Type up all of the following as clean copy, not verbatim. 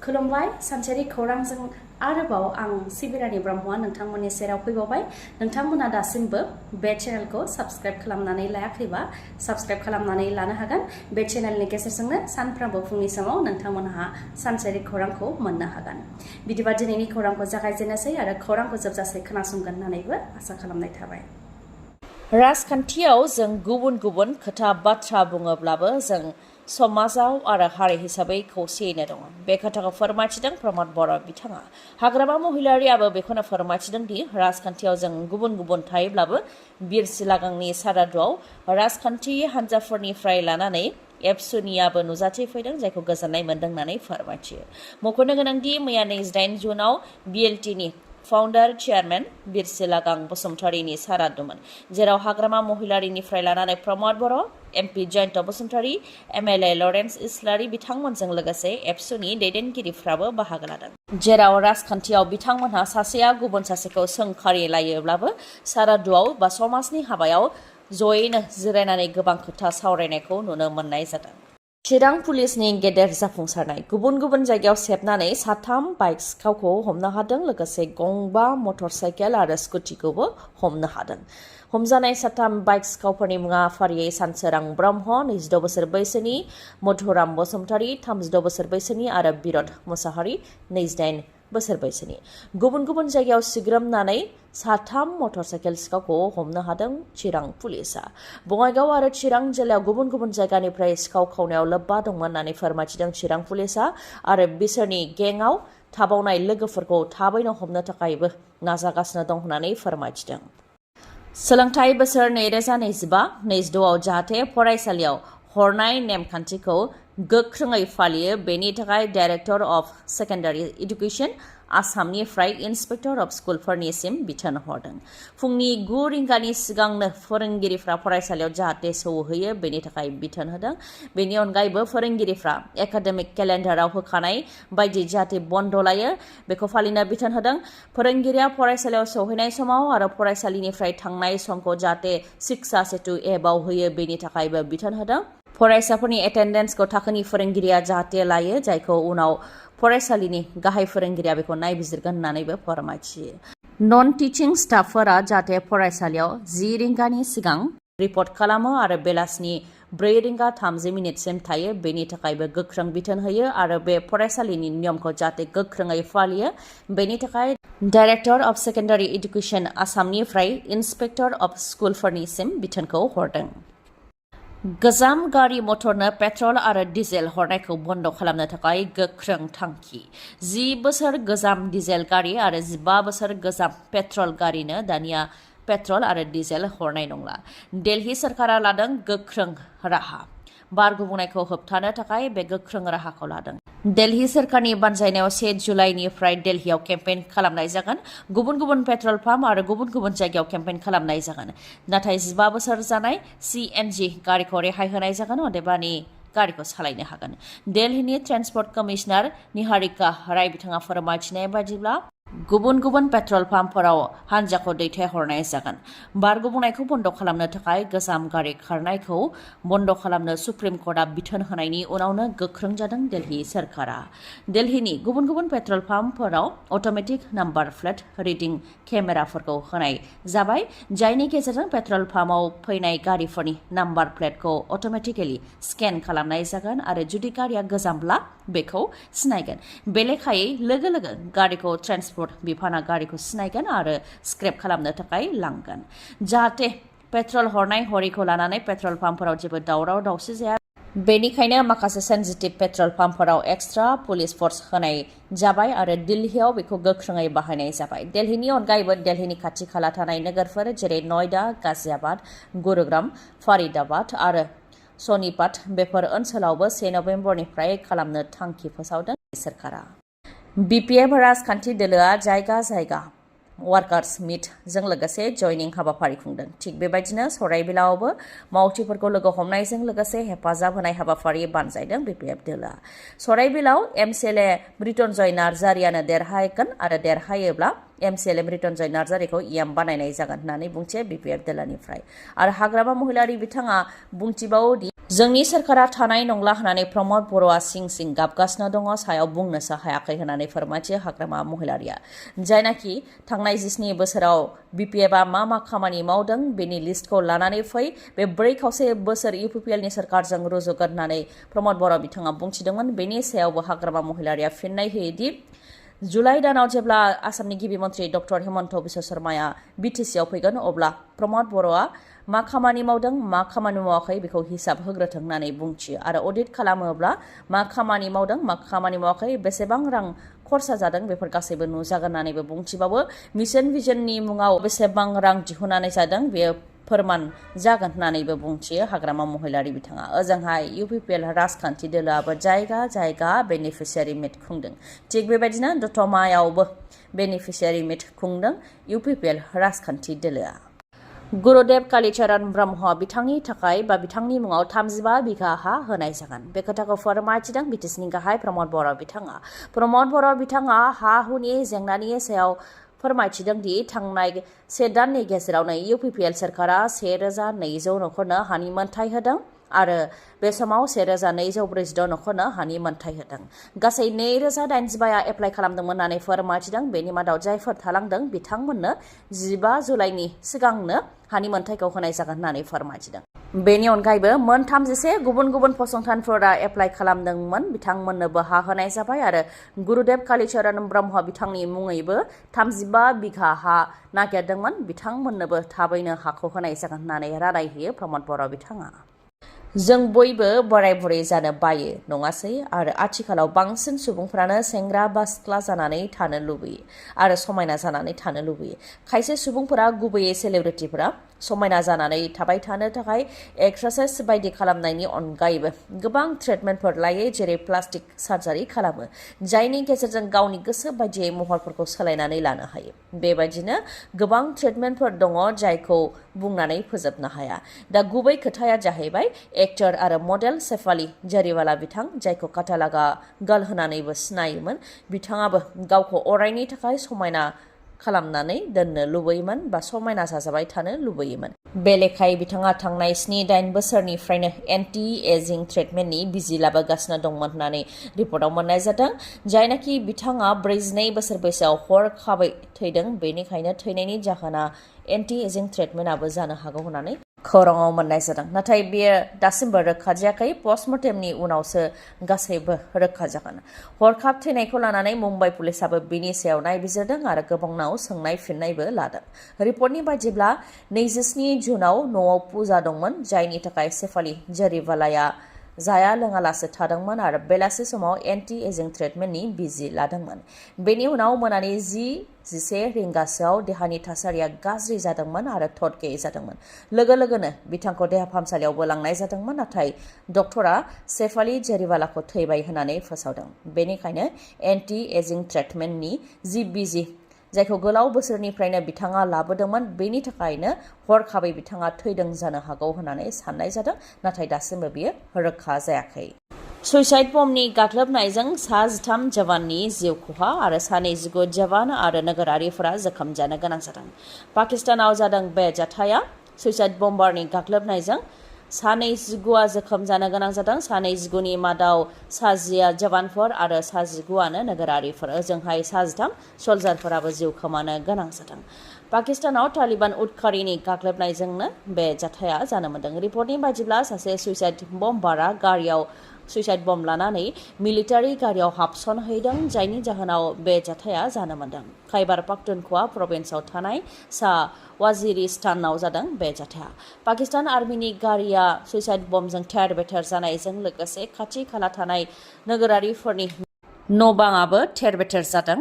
खुलुमबाय सानसेरि खौरांजों आरोबाव आं सिबिरानि ब्रह्मआ नोंथांमोननि सेराव फैबावबाय। नोंथांमोना दासिमबो बे चेनेलखौ साबस्क्राइब खालामनानै लायाखैबा साबस्क्राइब खालामनानै लानो हागोन। बे चेनेलनि गेजेरजोंनो सानफ्रोमबो फुंनि समाव नोंथांमोनहा सानसेरि खौरांखौ मोननो हागोन। बिदिबा दिनैनि खौरांखौ जागायजेननोसै आरो खौरांखौ जोबजासे खोनासंगोन होननानैबो आसा खालामनाय थाबाय। राजखान्थियाव जों गुबुन गुबुन खोथा बाथ्रा बुङोब्लाबो जों समाजाव आरो हारि हिसाबै खौसेयैनो दङ। बे खोथाखौ फोरमायथिदों प्रमद बर' बिथाङा। हाग्रामा महिलारियाबो बेखौनो फोरमायथिदों दि राजखान्थियाव जों गुबुन गुबुन थायोब्लाबो बिर सिलागांनि सारादुआव राजखान्थि हान्जाफोरनिफ्राय लानानै एबसुनियाबो नुजाथिफैदों, जायखौ गोजोननाय मोन्दों होननानै फोरमायथियो। मख'नो गोनांदि मैया 28 जुनाव बिएलटिनि फाउन्डार चेयारमेन बिर सिलागां बसुमतारीनि सारादुमोन, जेराव हाग्रामा महिलारिनिफ्राय लानानै प्रमद बर', MP Jayanta Basumatary, MLA Lawrence Islary बिथांमोनजों लोगोसे एबसुनि दैदेनगिरिफ्राबो बाहागो लादों। जेराव राजखान्थियाव बिथांमोनहा सासेया गुबुन सासेखौ सोंखारिलायोब्लाबो सारादुआव बा समाजनि हाबायाव जयैनो जिरायनानै गोबां खोथा सावरायनायखौ नुनो मोननाय जादों। चिरां पुलिसनि गेदेर जाफुंसारनाय। गुबुन गुबुन जायगायाव सेबनानै 3 बाइक सिखावखौ हमनो हादों, लोगोसे 2 मटर साइकेल आरो स्कुटिखौबो हमनो हादों। हमजानाय 3 बाइक सिखावफोरनि मुङा फारियै सानसोरां ब्रह्म 26 बोसोर बैसोनि, मधुराम बसुमतारी 36 बोसोर बैसोनि आरो बिरद मुसाहारि 28 बोसोर बैसोनि। गुबुन गुबुन जायगायाव सिग्रोमनानै 3 मटर साइकेल सिखावखौ हमनो हादों चिरां पुलिसा। बङाइगाव आरो चिरां जिल्लायाव गुबुन गुबुन जायगानिफ्राय सिखाव खावनायाव लोब्बा दंमोन होननानै फोरमायथिदों चिरां पुलिसा आरो बिसोरनि गेंआव थाबावनाय लोगोफोरखौ थाबैनो हमनो थाखायबो नाजागासिनो दं होननानै फोरमायथिदों। सोलोंथाइ बोसोर 2025-26आव जाहाथे फरायसालियाव हरनाय नेमखान्थिखौ गोख्रोङै फालियो, बेनि थाखाय डाइरेक्टर अफ सेकेन्डारि एडुकेसन आसामनिफ्राय इन्सपेक्टर अफ स्कुलफोरनिसिम बिथोन हरदों। फुंनि 9 रिंगानि सिगांनो फोरोंगिरिफ्रा फरायसालियाव जाहाथे सौहैयो, बेनि थाखाय बिथोन होदों। बेनि अनगायैबो फोरोंगिरिफ्रा एकाडेमिक केलेन्डाराव होखानाय बायदि जाहाथे बन्द लायो, बेखौ फालिनो बिथोन होदों। फोरोंगिरिया फरायसालियाव सौहैनाय समाव आरो फरायसालिनिफ्राय थांनाय समखौ जाहाथे शिक्षा सेतु एपआव होयो, बेनि थाखायबो बिथोन होदों। फरायसाफोरनि एटेन्डेन्सखौ थाखोनि फोरोंगिरिया जाहाथे लायो, जायखौ उनाव फरायसालिनि गाहाय फोरोंगिरिया बेखौ नायबिजिरगोन होननानैबो फोरमायथियो। नन टिचिं स्टाफफोरा जाहाथे फरायसालियाव 10 रिंगानि सिगां रिपर्ट खालामो आरो बेलासिनि 4:30 थायो, बेनि थाखायबो गोख्रों बिथोन होयो आरो बे फरायसालिनि नियमखौ जाहाथे गोख्रोङै फालियो, बेनि थाखाय डाइरेक्टर अफ सेकेन्डारि एडुकेसन आसामनिफ्राय इन्सपेक्टर अफ स्कुलफोरनिसिम बिथोनखौ हरदों। गोजाम गारि मटरनो पेट्रल आरो डिजेल हरनायखौ बन्द खालामनो थाखाय गोख्रों थांखि। 10 बोसोर गोजाम डिजेल गारि आरो 15 बोसोर गोजाम पेट्रल गारिनो दानिया पेट्रल आरो डिजेल हरनाय नंला। दिल्ली सरकारा लादों गोख्रों राहा। बार गुबुंनायखौ होबथानो थाखाय बे गोख्रों राहाखौ लादों। दिल्ली सरकारनि बानजायनायाव 1 जुलाइनिफ्राय दिल्लीयाव केम्पेइन खालामनाय जागोन। गुबुन गुबुन पेट्रल पाम्प आरो गुबुन गुबुन जायगायाव केम्पेइन खालामनाय जागोन। नाथाय 15 बोसोर जानाय CNG गारिखौ रेहाय होनाय जागोन, अदेबानि गारिखौ सालायनो हागोन। दिल्लीनि ट्रेन्सपर्ट कमिशनार निहारिका राय बिथाङा फोरमायथिनाय बायदिब्ला गुबुन गुबुन पेट्रल पाम्पफोराव हान्जाखौ दैथायहरनाय जागोन। बार गुबुंनायखौ बन्द खालामनो थाखाय गोजाम गारि खारनायखौ बन्द खालामनो सुप्रिम कर्टआ बिथोन होनायनि उनावनो गोख्रों जादों दिल्ली सरकारा। दिल्लीनि गुबुन गुबुन पेट्रल पाम्पफोराव अट'मेटिक नाम्बार प्लेट रिडिं केमेराफोरखौ होनाय जाबाय, जायनि गेजेरजों पेट्रल पाम्पआव फैनाय गारिफोरनि नाम्बार प्लेटखौ अट'मेटिकेलि स्केन खालामनाय जागोन आरो जुदि गारिया गोजामब्ला बेखौ सिनायगोन। बे लेखायै लोगो लोगो गारिखौ ट्रेन्सपर्ट बिफाना गारिखौ सिनायगोन आरो स्क्रेप खालामनो थाखाय लांगोन, जाहाथे पेट्रल हरनाय हरैखौ लानानै पेट्रल पाम्पफोराव जेबो दावराव दावसि जाया। बेनिखायनो माखासे सेन्सिटिभ पेट्रल पाम्पफोराव एक्सट्रा पुलिस फर्स होनाय जाबाय आरो दिल्लीयाव बेखौ गोख्रोङै बाहायनाय जाबाय। दिल्लीनि अनगायैबो दिल्लीनि खाथि खाला थानाय नोगोरफोर जेरै नयडा, गाजियाबाद, गुरुग्राम, फारिदाबाद आरो सनिपात, बेफोर ओनसोलावबो 1 नबेम्बरनिफ्राय खालामनो थांखि फोसावदों सोरखारा। BPF राजखान्थि दोलोआ जायगा जायगा वार्कार्स मिट जों लोगोसे जयनिं हाबाफारि खुंदों। थिग बेबायदिनो सराइबिलावबो मावथिफोरखौ लोगो हमनायजों लोगोसे हेफाजाब होनाय हाबाफारि बानजायदों BPF दोलोआ। सराइबिलाव MCLA मृत्युन्जय नार्जारियानो देरहागोन आरो देरहायोब्ला MCLA मृत्युन्जय नार्जारिखौ EM बानायनाय जागोन होननानै बुंथियो BPF दोलोनिफ्राय। आरो हाग्रामा महिलारि बिथाङा बुंथिबावो दि जोंनि सोरखारा थानाय नंला होननानै प्रमद बर'आ सिं सिं गाबगासिनो दङ सायाव बुंनोसो हायाखै होननानै फोरमायथियो हाग्रामा महिलारिया जायनाखि थांनाय 17 बोसोराव BPFआ मा खामानि मावदों बेनि लिस्टखौ लानानै फै बे 4.5 बोसोर UPPL नि सरकारजों रुजुगोन होननानै प्रमद बर' बिथाङा बुंथिदोंमोन बेनि सायावबो हाग्रामा महिलारिया फिननाय होयोदि जुलाइ दानाव जेब्ला आसामनि गिबि मन्थ्रि डक्टर हेमन्त बिश्व शर्माया BTCआव फैगोन अब्ला प्रमद बर'आ मा खामानि मावदों मा खामानि मावाखै बेखौ हिसाब होग्रोथों होननानै बुंथियो आरो अडिट खालामोब्ला मा खामानि मावदों मा खामानि मावाखै बेसेबां रां खरसा जादों बेफोर गासैबो नुजागोन होननानैबो बुंथिबावो मिशन भिजननि मुङाव बेसेबां रां दिहुननानै जादों बेयो फोरमान जागोन होननानैबो बुंथियो हाग्रामा महिलारि बिथाङा ओजोंहाय UPPL राजखान्थि दोलोआबो जायगा जायगा बेनिफिसियारि मिट खुंदों थिग बेबायदिनो दतमायावबो बेनिफिसियारि मिट खुंदों UPPL राजखान्थि दोलोआ गुरुदेव कालीचरण ब्रह्म बिथांनि थाखाय बा बिथांनि मुङाव 35 बिघा हा होनाय जागोन बे खोथाखौ फोरमायथिदों BTCनि गाहाय प्रमद बर' बिथाङा हा हुनि जेंनानि सायाव फोरमायथिदों दि थांनाय 1 दाननि गेजेरावनो UPPL सरकारा 1200 नखरनो हानि मोनथाय होदों आरो बे समाव 1246 नखरनो हानि मोनथाय होदों गासै 2085 एप्लाइ खालामदोंमोन होननानै फोरमायथिदों बेनि मादाव जायफोर थालांदों बिथांमोननो 15 जुलाइनि सिगांनो हानि मोनथायखौ होनाय जागोन होननानै फोरमायथिदों बेनि अनगायैबो मोन 31 गुबुन फसंथानफोरा एप्लाइ खालामदोंमोन बिथांमोननोबो हा होनाय जाबाय आरो गुरुदेव कालीचरण ब्रह्म बिथांनि मुङैबो 35 बिघा हा नागिरदोंमोन बिथांमोननोबो थाबैनो हाखौ होनाय जागोन होननानै रादाय होयो प्रमद बर' बिथाङा जों बयबो बोराय बुरै जानो बायो नङासै आरो आथिखालाव बांसिन सुबुंफ्रानो सेंग्रा बा सिख्ला जानानै थानो लुबैयो आरो समायना जानानै थानो लुबैयो खायसे सुबुंफोरा गुबैयै सेलिब्रिटिफोरा समायना जानानै थाबाय थानो थाखाय एक्सारसाइज बायदि खालामनायनि अनगायैबो गोबां ट्रिटमेन्टफोर लायो जेरै प्लास्टिक सार्जारि खालामो जायनि गेजेरजों गावनि गोसो बायदियै महरफोरखौ सोलायनानै लानो हायो बेबायदिनो गोबां ट्रिटमेन्टफोर दङ जायखौ बुंनानै फोजोबनो हाया दा गुबै खोथाया जाहैबाय एक्टर आरो मडेल शेफाली जरिवाला बिथां जायखौ काटालागा गार्ल होननानैबो सिनायोमोन बिथाङाबो गावखौ अरायनि थाखाय समायना खालामनानै दोननो लुबैयोमोन बा समायना जाजाबाय थानो लुबैयोमन बे लेखायै बिथाङा थांनाय 7-8 बोसोरनिफ्रायनो एन्टि एजिं ट्रिटमेन्टनि बिजि लाबोगासिनो दंमोन होननानै रिपर्टआव मोननाय जादों जायनाखि बिथाङा 42 बोसोर बैसोआव हरखाबै थैदों बेनिखायनो थैनायनि जाहोना एन्टि एजिं ट्रिटमेन्टआबो जानो हागौ होननानै खौराङाव मोननाय जादों नाथाय बेयो दासिमबो रोखा जायाखै पस्टमर्टेमनि उनावसो गासैबो रोखा जागोन हरखाब थैनायखौ लानानै मुम्बाइ पुलिसाबो बिनि सायाव नायबिजिरदों आरो गोबांनाव सोंनाय फिननायबो लादों रिपर्टनि बायदिब्ला 27 जुनाव न'आव पुजा दंमोन जायनि थाखाय शेफाली जरिवालाया जाया लोङालासे थादोंमोन आरो बेलासि समाव एन्टि एजिं ट्रिटमेन्टनि बिजि लादोंमोन बेनि उनाव मोनानि 10-11 रिंगासोआव देहानि थासारिया गाज्रि जादोंमोन आरो थद गैयै जादोंमोन लोगोनो बिथांखौ देहा फाहामसालियावबो लांनाय जादोंमोन नाथाय डक्टरा शेफाली जरिवालाखौ थैबाय होननानै फोसावदों बेनिखायनो एन्टि एजिं ट्रिटमेन्टनि बिजि जायखौ गोलाव बोसोरनिफ्रायनो बिथाङा लाबोदोंमोन बेनि थाखायनो हरखाबै बिथाङा थैदों जानो हागौ होननानै साननाय जादों नाथाय दासिमबो बियो रोखा जायाखै सुइसाइड बमनि गाग्लोबनायजों 13 जवाननि जिउ खहा आरो 19 जवान आरो नोगोरारिफोरा जोखोम जानो गोनां जादों पाकिस्तानाव जादों बे जाथाया सुइसाइड बम्बारनि गाग्लोबनायजों 19 जोखोम जानो गोनां जादों 19नि मादाव 19 जवानफोर आरो 19आनो नोगोरारिफोर ओजोंहाय 13 सल्जारफोराबो जिउ खोमानो गोनां जादों पाकिस्तानाव तालिबान उदखारिनि गाग्लोबनायजोंनो बे जाथाया जानो मोन्दों रिपर्टनि बायदिब्ला सासे सुइसाइड बम्बारा गारियाव सुइसाइड बम लानानै मिलिटारि गारियाव हाबसनहैदों जायनि जाहोनाव बे जाथाया जानो मोन्दों खाइबार पाख्तुनख्वा प्रभिन्सआव थानाय सा वाजिरिस्तानाव जादों बे जाथाया पाकिस्तान आर्मिनि गारिया सुइसाइड बमजों थेर बेथेर जानायजों लोगोसे खाथि खाला थानाय नोगोरारिफोरनि न'बाङाबो थेर बेथेर जादों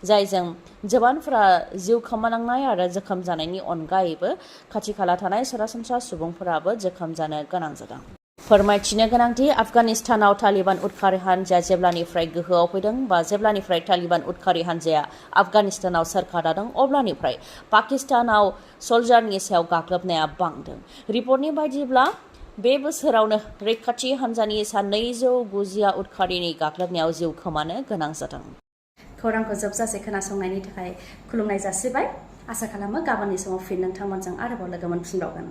जायजों जवानफोरा जिउ खोमानांनाय आरो जोखोम जानायनि अनगायैबो खाथि खाला थानाय सरासनस्रा सुबुंफोराबो जोखोम जानो गोनां जादों फोरमायथिनो गोनांदि आफगानिस्तानाव तालिबान उदखारि हानजाया जेब्लानिफ्राय गोहोआव फैदों बा जेब्लानिफ्राय तालिबान उदखारि हानजाया आफगानिस्तानाव सोरखार दादों अब्लानिफ्राय पाकिस्तानाव सल्जारनि सायाव गाग्लोबनाया बांदों रिपर्टनि बायदिब्ला बे बोसोरावनो रैखाथि हानजानि 290 उदखारिनि गाग्लोबनायाव जिउ खोमानो गोनां जादों खौरांखौ जोबजासे खोनासंनायनि थाखाय खुलुमनाय जासिबाय आसा खालामो गाबोननि समाव फिन नोंथांमोनजों आरोबाव लोगो मोनफिनबावगोन